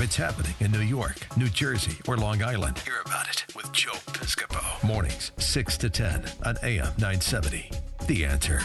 it's happening in New York, New Jersey, or Long Island. Hear about it with Joe Piscopo. Mornings, 6 to 10 on AM 970. The Answer.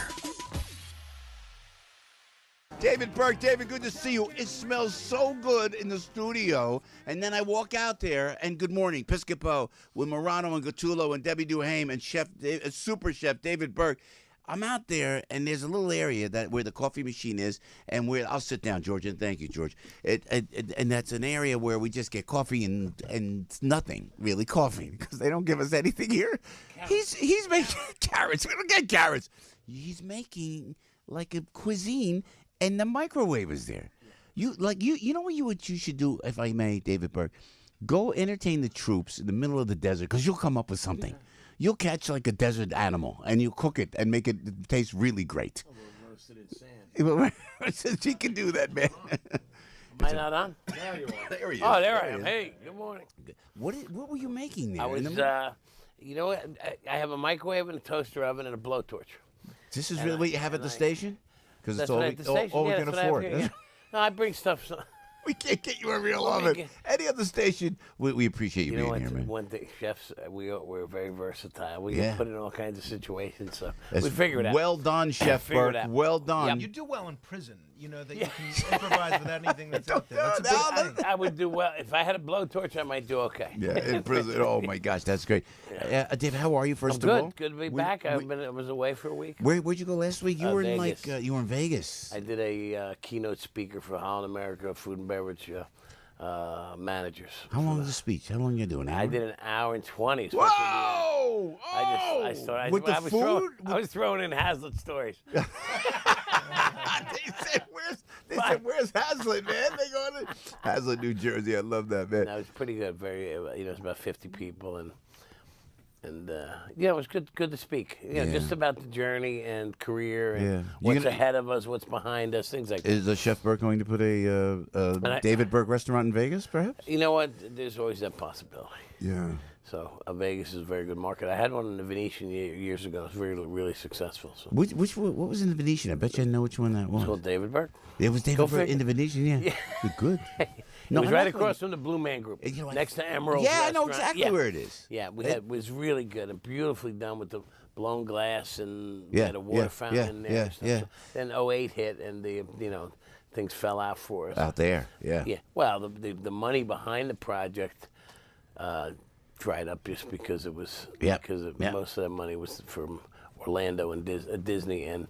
David Burke, David, good to see you. It smells so good in the studio. And then I walk out there, and good morning, Piscopo, with Morano and Gattulo and Debbie Duhame and super chef David Burke. I'm out there, and there's a little area where the coffee machine is, and where I'll sit down, George, and thank you, George. And that's an area where we just get coffee and nothing really coffee because they don't give us anything here. Carrots. He's making carrots. We don't get carrots. He's making like a cuisine, and the microwave is there. You know what you should do, if I may, David Burke? Go entertain the troops in the middle of the desert because you'll come up with something. Yeah. You'll catch like a desert animal and you cook it and make it taste really great. Oh, we'll roast it in sand. He can do that, man. Am I not on? There you are. There he is. Oh, there I am. Hey, good morning. What were you making there? I was, you know what? I have a microwave and a toaster oven and a blowtorch. This is really what you have at the station? Because it's all we can afford. Yeah. No, I bring stuff. We can't get you a real oven. Any other station, we appreciate you being here, man. One thing, chefs, we're very versatile. We can put in all kinds of situations, so we figure it out. Well done, Chef Burke. Well done. Yeah, you do well in prison. You know that you can improvise with anything that's out there. That's a big thing. I would do well if I had a blowtorch. I might do okay. Yeah, in prison. Oh my gosh, that's great. Dave, how are you? First of all, good to be back. I was away for a week. Where'd you go last week? You were in Vegas. You were in Vegas. I did a keynote speaker for Holland America Food and Beverage managers. How long was the speech? How long you doing? I did an hour and 20. Whoa! I was throwing in Hazlitt stories. They said, where's Hazlitt, man? They go to Hazlitt, New Jersey. I love that, man. That was pretty good. It's about 50 people, and it was good to speak. Just about the journey and career and what's ahead of us, what's behind us, things like that. Is Chef Burke going to put a David Burke restaurant in Vegas, perhaps? You know what? There's always that possibility. Yeah. So Vegas is a very good market. I had one in the Venetian years ago. It was really successful. So. What was in the Venetian? I bet you I know which one that was. It's called David Burke. It was David Burke in the Venetian, yeah. Good. No, it was right across from the Blue Man Group, next to Emerald. Yeah, restaurant. I know exactly where it is. Yeah, it was really good and beautifully done with the blown glass and had a water fountain in there. Yeah. Then 08 hit and things fell out for us. Out there, yeah. Yeah. Well, the money behind the project dried up just because it was most of that money was from Orlando and Disney and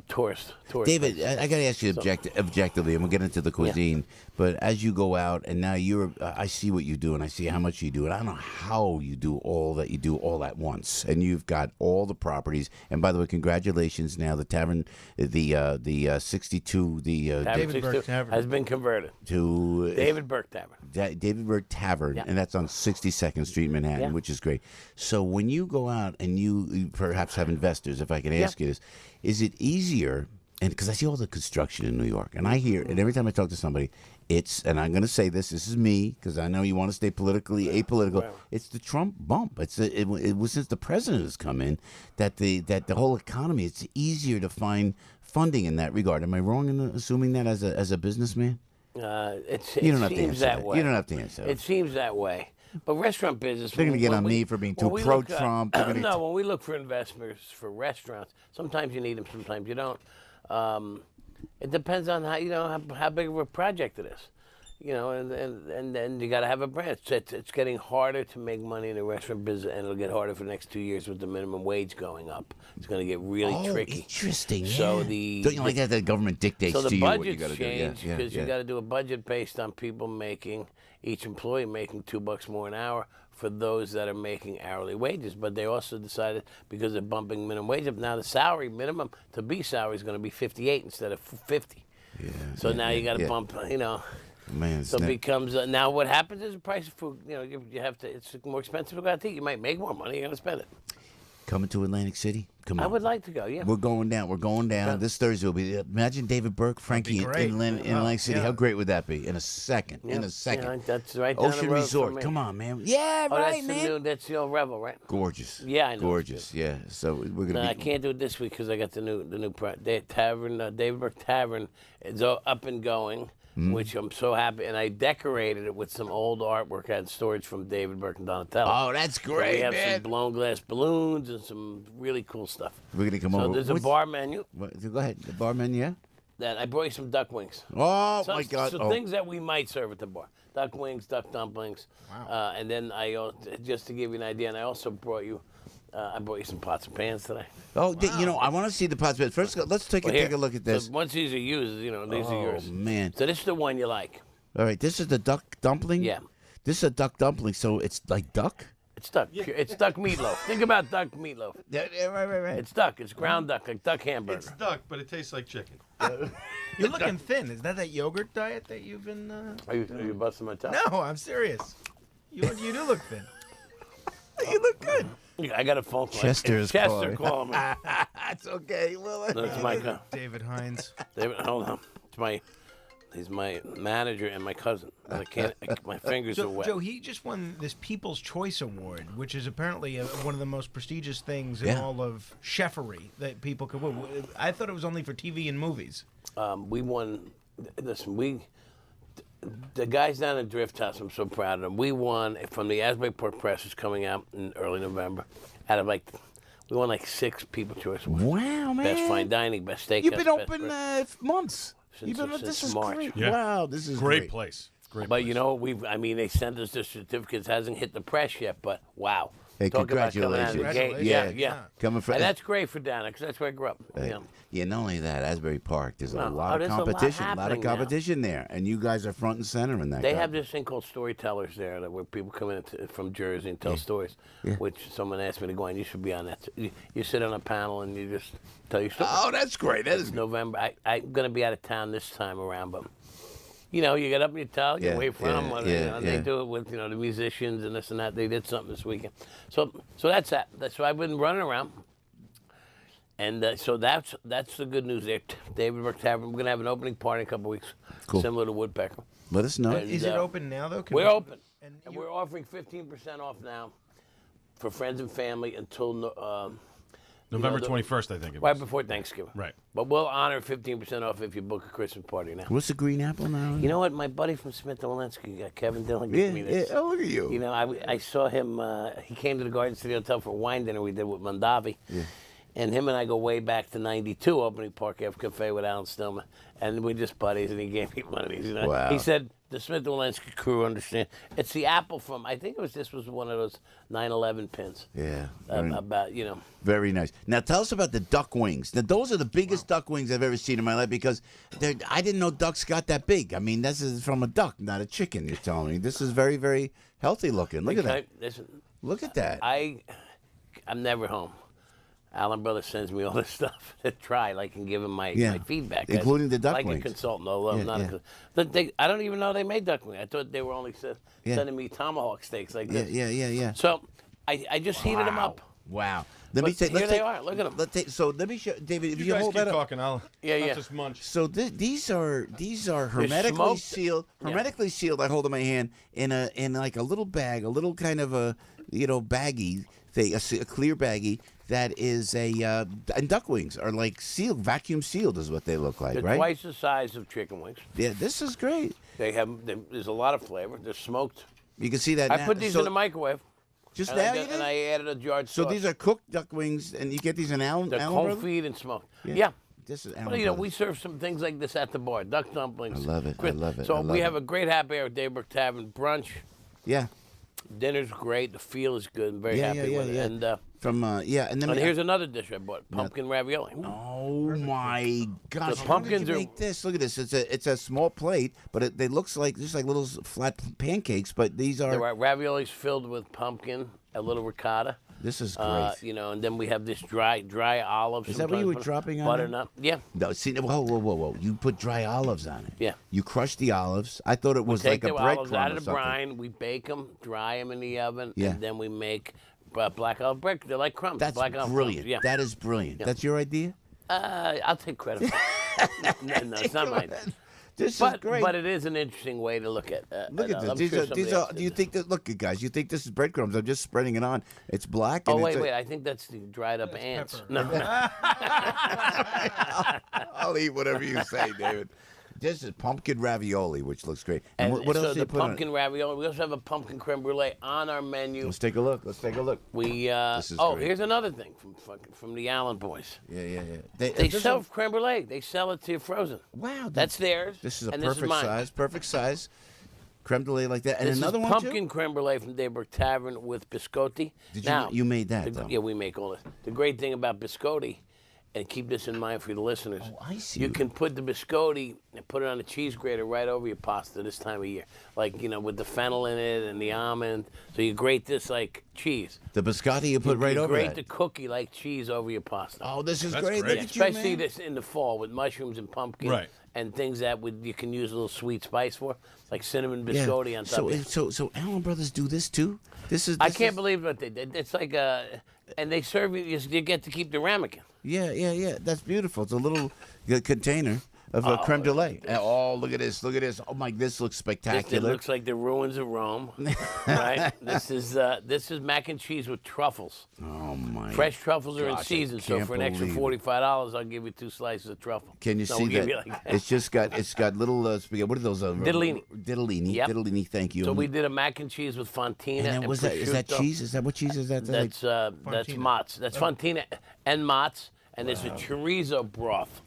tourists. David, I got to ask you objectively, and we'll get into the cuisine. Yeah. But as you go out, and now I see what you do, and I see how much you do, and I don't know how you do all that you do all at once. And you've got all the properties. And by the way, congratulations! Now the tavern, the 62, David Burke Tavern has been converted to David Burke Tavern. David Burke Tavern, and that's on 62nd Street, Manhattan, which is great. So when you go out and you perhaps have investors, if I can ask you this, is it easier? And because I see all the construction in New York, and I hear, and every time I talk to somebody, and I'm going to say this is me, because I know you want to stay politically apolitical, it's the Trump bump. It was since the president has come in that the whole economy, it's easier to find funding in that regard. Am I wrong in assuming that as a businessman? You don't have to answer that way. You don't have to answer that. It seems that way. But restaurant business... They're going to get on me for being too pro-Trump. No, when we look for investors for restaurants, sometimes you need them, sometimes you don't. It depends on how big of a project it is. And then you got to have a brand. It's getting harder to make money in the restaurant business, and it'll get harder for the next 2 years with the minimum wage going up. It's going to get really tricky. Interesting. So don't you like that the government dictates to you what you got to do? So the budgets change because you got to do a budget based on people each employee making $2 more an hour for those that are making hourly wages. But they also decided, because they're bumping minimum wage up, now the salary minimum to be salary is going to be 58 instead of 50. Yeah. So now you got to bump. Man, so it becomes now what happens is the price of food. You have to. It's more expensive to go out to eat. You might make more money. You're gonna spend it. Coming to Atlantic City? Come on. I would like to go, yeah. We're going down. Yeah. This Thursday will be. Imagine David Burke, Frankie in Atlantic City. Yeah. How great would that be? In a second. Yeah. That's right down Ocean the road Resort. from me. Come on, man. Yeah, right, man. That's the old Revel, right? Gorgeous. Yeah, I know. Gorgeous, yeah. So we're going to I can't do it this week because I got the new tavern, David Burke Tavern. It's up and going. which I'm so happy. And I decorated it with some old artwork I had in storage from David Burke and Donatello. Oh, that's So great, we have man. some blown glass balloons and some really cool stuff. We're gonna come So over. there's a bar menu Go ahead. The bar menu, yeah. that I brought you some duck wings. Oh my God! So things that we might serve at the bar: duck wings, duck dumplings. Wow. And then just to give you an idea, and I also brought you. I brought you some pots and pans today. Oh, you know, I want to see the pots. But first, let's take a look at this. So once these are used, these are yours. Oh man! So this is the one you like. All right, this is the duck dumpling. Yeah. This is a duck dumpling, so it's like duck. It's duck. It's duck meatloaf. Think about duck meatloaf. Yeah, right. It's duck. It's ground duck, like duck hamburger. It's duck, but it tastes like chicken. You're looking thin. Is that yogurt diet that you've been? Are you busting my top? No, I'm serious. You do look thin. You look good. I got a phone call. Chester's Chester calling. calling me. That's okay. Well, That's my guy. David Hines. David, hold on. He's my manager and my cousin. I can't. My fingers are wet. Joe, he just won this People's Choice Award, which is apparently one of the most prestigious things in all of chefery that people could win. I thought it was only for TV and movies. We won. Listen, the guys down at Drift House, I'm so proud of them. We won from the Asbury Park Press is coming out in early November. Out of we won 6 People Choice Awards. wow, man! Best fine dining, best steakhouse. You've been best open breakfast. months. Since This is March. great. Yeah. Wow, this is Great place. Great But place. you know, they sent us the certificates. Hasn't hit the press yet, but wow. Hey, Talk about coming out of the congratulations. gate. Yeah. Yeah. Coming from And that's great for Dana, because that's where I grew up. Yeah, not only that, Asbury Park. There's a lot of there's a lot competition. A lot of happening now. competition there, and you guys are front and center in that. They have this thing called storytellers there, where people come in from Jersey and tell stories. Which someone asked me to go on. You should be on that. You sit on a panel and you just tell your story. Oh, that's great. That is November. I'm going to be out of town this time around, but you get up and you tell, you where you're from. They do it with the musicians and this and that. They did something this weekend. So that's that. That's why I've been running around. And so that's the good news there. David Burke Tavern. We're going to have an opening party in a couple weeks, similar to Woodpecker. Let us know. And, Is it open now though? We're open, And and we're offering 15% off now for friends and family until November 21st, I think it was. right before Thanksgiving. Right. But we'll honor 15% off if you book a Christmas party now. What's the green apple now? You know what? My buddy from Smith and Walensky, Kevin Dillon, gave me this. Oh, look at you. You know, I saw him. He came to the Garden City Hotel for a wine dinner we did with Mondavi. Yeah. And him and I go way back to '92, opening Park Ave Cafe with Alan Stillman, and we're just buddies. And he gave me one of these. Wow. He said the Smith and Walensky crew understand. It's the apple from. I think this was one of those 9/11 pins. Yeah. About Very nice. Now tell us about the duck wings. Now those are the biggest duck wings I've ever seen in my life because I didn't know ducks got that big. I mean, this is from a duck, not a chicken. You're telling me this is very, very healthy looking. Look at that. Listen, Look at that. I'm never home. Alan Brothers sends me all this stuff to try, and give him my feedback. Including the duck like wings. a consultant, although I don't even know they made duck wings. I thought they were only sending me tomahawk steaks like this. Yeah. So I just heated them up. Wow. Here they are. Look at them. Let me show David. If You you guys hold keep that up. talking. I'll just munch. So these are hermetically smoked. sealed. Hermetically sealed. I hold in my hand in like a little bag, a little kind of a baggie thing, a clear baggie that is and duck wings are like sealed, vacuum sealed is what they look like, They're right? twice the size of chicken wings. Yeah, this is great. There's a lot of flavor. They're smoked. You can see that. I now. put these in the microwave. Just and now, I you did, did? and I added a jarred So sauce. these are cooked duck wings, and you get these in Allen. They're Allen cold Brothers? feed and smoked. Yeah. This is Well, Allen Brothers. we serve some things like this at the bar. Duck dumplings. I love it. I love it. So I love we it. have a great happy hour at David Burke Tavern. Brunch. Yeah. Dinner's great. The feel is good. I'm very happy with it. And, and then here's another dish I bought. Pumpkin ravioli. Oh my gosh! The How pumpkins did you are- make this? Look at this. It's a small plate, but they looks like just like little flat pancakes. But these are. There are raviolis filled with pumpkin, a little ricotta. This is great. And then we have this dry olives. Is that what you were sometimes dropping on butternut? Yeah. No, see, whoa! You put dry olives on it. Yeah. You crush the olives. I thought it was Take like a the olives breadcrumb out or of the something. brine. We bake them, dry them in the oven, Yeah. and then we make black olive bread. They're like crumbs. That's black olive brilliant. Crumbs. Yeah. That is brilliant. That's your idea. I'll take credit for it. no, it's not mine. This is But great. it is an interesting way to look at. Look at this. I'm These sure are. somebody These else are. did Do you this. think that? Look, guys. You think this is breadcrumbs? I'm just spreading it on. It's black. And Oh it's wait! I think that's the dried up ants. pepper. No. I'll eat whatever you say, David. this is pumpkin ravioli, which looks great. And what so else do you the put on pumpkin it? ravioli. We also have a pumpkin creme brulee on our menu. Let's take a look. We This is great. here's another thing from the Allen boys. Yeah. They sell creme brulee. They sell it to you frozen. Wow. That's theirs. This is a and perfect mine. size. Perfect size. Creme brulee like that. And This another is one pumpkin too? creme brulee from David Burke Tavern with biscotti. You made that, though? Yeah, we make all this. The great thing about biscotti, and keep this in mind for the listeners. Oh, I see. You can put the biscotti and put it on a cheese grater right over your pasta this time of year. Like, with the fennel in it and the almond. So you grate this like cheese. The biscotti you put right over grate that. the cookie like cheese over your pasta. Oh, this is That's great. great. Look at you, Especially man. this in the fall with mushrooms and pumpkin. Right. And things that you can use a little sweet spice for, like cinnamon biscotti on top of it. So Allen Brothers do this too? I can't believe what they did. It's like and they serve you get to keep the ramekin. Yeah. That's beautiful. It's a little container of creme brulee. Oh, look at this. Oh my, this looks It spectacular. looks like the ruins of Rome, right? This is mac and cheese with truffles. Oh my. Fresh truffles are in gosh, I season, so can't for an extra believe it. $45, I'll give you 2 slices of truffle. Can you So see we'll give that? you like that. It's got little spaghetti. What are those? Ditalini. Ditalini. Yep. Ditalini. Thank you. So we did a mac and cheese with fontina And then and is that prosciutto. cheese? Is that what cheese is that? That's mozz. That's fontina and mozz, and there's a chorizo broth.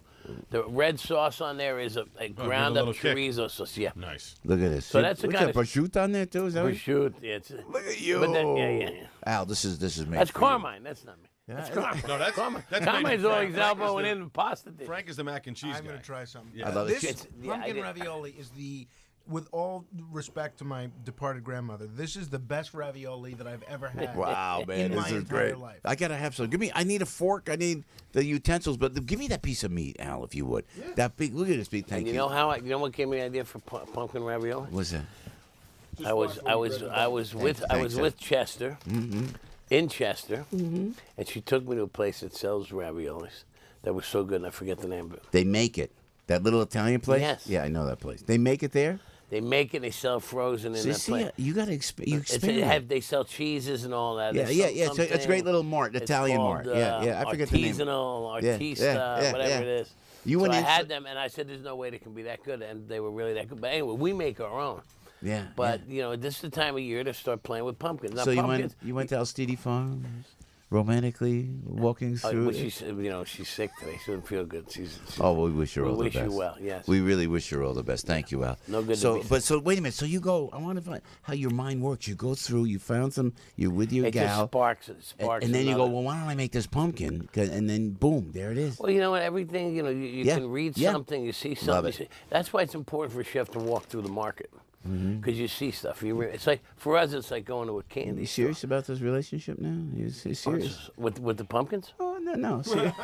The red sauce on there is a ground up little kick. chorizo sauce. Yeah. Nice. Look at this. So that's the What's kind that, prosciutto on there too? Is that what- Prosciutto. Yeah, Look at you. But yeah. Al, this is made That's for you. Carmine. That's not me. That's Carmine. No, that's Carmine. that's Carmine's made- always Frank is elbowing the- in the pasta dish. Frank is the mac and cheese I'm guy. going to try something. I love it. This Yeah, I pumpkin did- ravioli is with all respect to my departed grandmother, this is the best ravioli that I've ever had. Wow, man, in this my is entire great. life. I gotta have some. I need a fork. I need the utensils, but give me that piece of meat, Al, if you would. That big. Look at this big. Thank And you. you know what gave me the idea for pumpkin ravioli? What's that? I was with Chester, in Chester, and she took me to a place that sells raviolis that was so good, and I forget the name of it. They make it. That little Italian place. Yes. Yeah, I know that place. They make it there. They make it. They sell frozen in that place. You gotta expand. They sell cheeses and all that. Yeah. It's a great little mart, It's Italian called, mart. Yeah. I forget the name. Artisanal, Yeah, artista, whatever it is. You so went I in- had them, and I said, "There's no way they can be that good," and they were really that good. But anyway, we make our own. Yeah. But this is the time of year to start playing with pumpkins. Now, So pumpkins, you went to Alstede Farms, romantically walking through. well, she's sick today. She doesn't feel good. She's Oh, we wish her we all the wish best. you well, yes. We really wish her all the best. Thank you, Al. No good to So, be- so wait a minute. So you go. I want to find how your mind works. You go through. You found some. You're with your it just gal. sparks. And then you go. another- Well, why don't I make this pumpkin? And then boom, there it is. Well, you know what? Everything, you Yeah, can read yeah. something, you see Love something. it. You see. That's why it's important for a chef to walk through the market. Mm-hmm. Because you see stuff. It's like, for us, it's like going to a candy You store. serious about this relationship now? You serious? With the pumpkins? Oh no. Serious.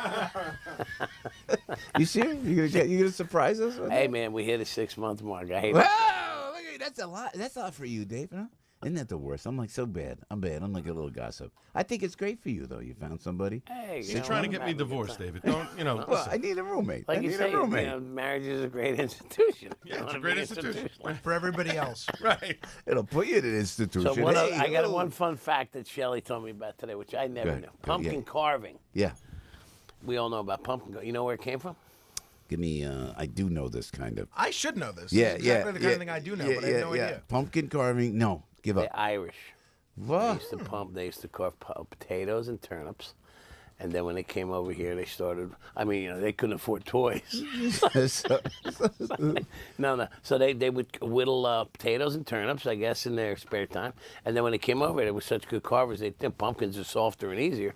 You serious? You gonna surprise us? with Hey, that? man, we hit a 6-month mark. I hate it. Wow, look at you. That's a lot. That's a lot for you, Dave. Huh? Isn't that the worst? I'm like so bad. I'm bad. I'm like a little gossip. I think it's great for you though. You found somebody. Hey, You're trying to get me divorced, David. Don't, Well, I need a roommate. Like I you need say, a roommate. marriage is a great institution. Yeah, You it's wanna a great be institution. institutional. For everybody else. Right. It'll put you in an institution. So Hey, I got little- one fun fact that Shelley told me about today, which I never Good, knew. good, Pumpkin yeah. carving. Yeah. We all know about pumpkin. You know where it came from? Give me. I do know this kind of. I should know this. Yeah, It's yeah. exactly the kind of thing I do know, but I have no idea. Pumpkin carving. No, give up. The Irish. They What? used to They used to carve potatoes and turnips, and then when they came over here, they started. I mean, they couldn't afford toys. No. So they would whittle potatoes and turnips, I guess, in their spare time. And then when they came over, they were such good carvers. They think pumpkins are softer and easier,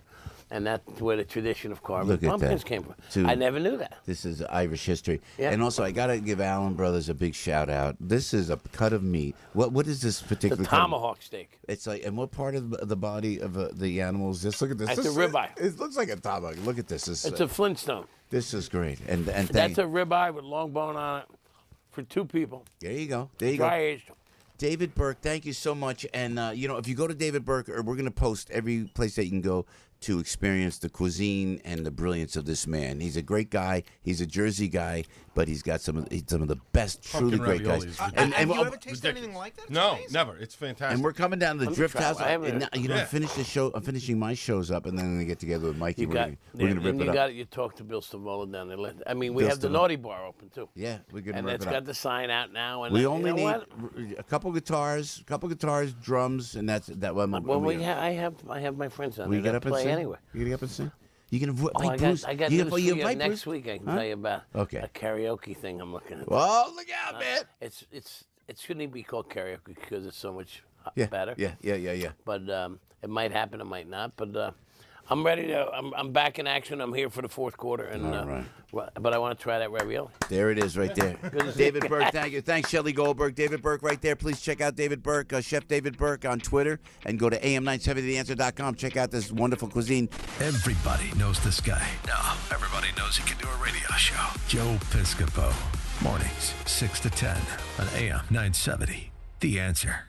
and that's where the tradition of carving Look at pumpkins that. came from. Dude. I never knew that. This is Irish history. Yeah. And also, I got to give Allen Brothers a big shout out. This is a cut of meat. What is this particular The cut of- tomahawk steak. It's like, and what part of the body of the animal is this? Look at this. That's This a is- ribeye. It looks like a tomahawk. Look at this. It's a Flintstone. This is great. And That's a ribeye with long bone on it for 2 people. there you go. There you Dry go. aged. David Burke, thank you so much. And, if you go to David Burke, or we're going to post every place that you can go to experience the cuisine and the brilliance of this man. He's a great guy. He's a Jersey guy, but he's got some of the best, truly Pumpkin great ravioli guys. is Have you ever tasted anything like that? It's No, amazing. never. It's fantastic. And we're coming down to the Drift try. House. I haven't- And now, Yeah. finish the show. I'm finishing my shows up, and then I'm gonna get together with Mikey. We're gonna rip it up. You talk to Bill Stavola down there. I mean, we Bill have the Stavola. Naughty Bar open too. Yeah, we're gonna And rip it's it got up. the sign out now. And We you only know need what? a couple guitars, drums, and that's that one. Well, I have my friends down Will you there get that up and play sing? anyway. You get up and sing? You can invite Oh, Bruce. I got you news can, for you you invite next Bruce? week. I can Huh? tell you about Okay. a karaoke thing I'm looking at. Oh, look out, man! It shouldn't be called karaoke because it's so much Yeah, better. yeah. But it might happen, it might not. But I'm ready to. I'm back in action. I'm here for the fourth quarter, and All right. but I want to try that ravioli. There it is, right there. David Burke, thank you. Thanks, Shelley Goldberg. David Burke, right there. Please check out David Burke, Chef David Burke on Twitter, and go to am970theanswer.com. Check out this wonderful cuisine. Everybody knows this guy. No, everybody knows he can do a radio show. Joe Piscopo. Mornings, 6 to 10 on AM 970. The Answer.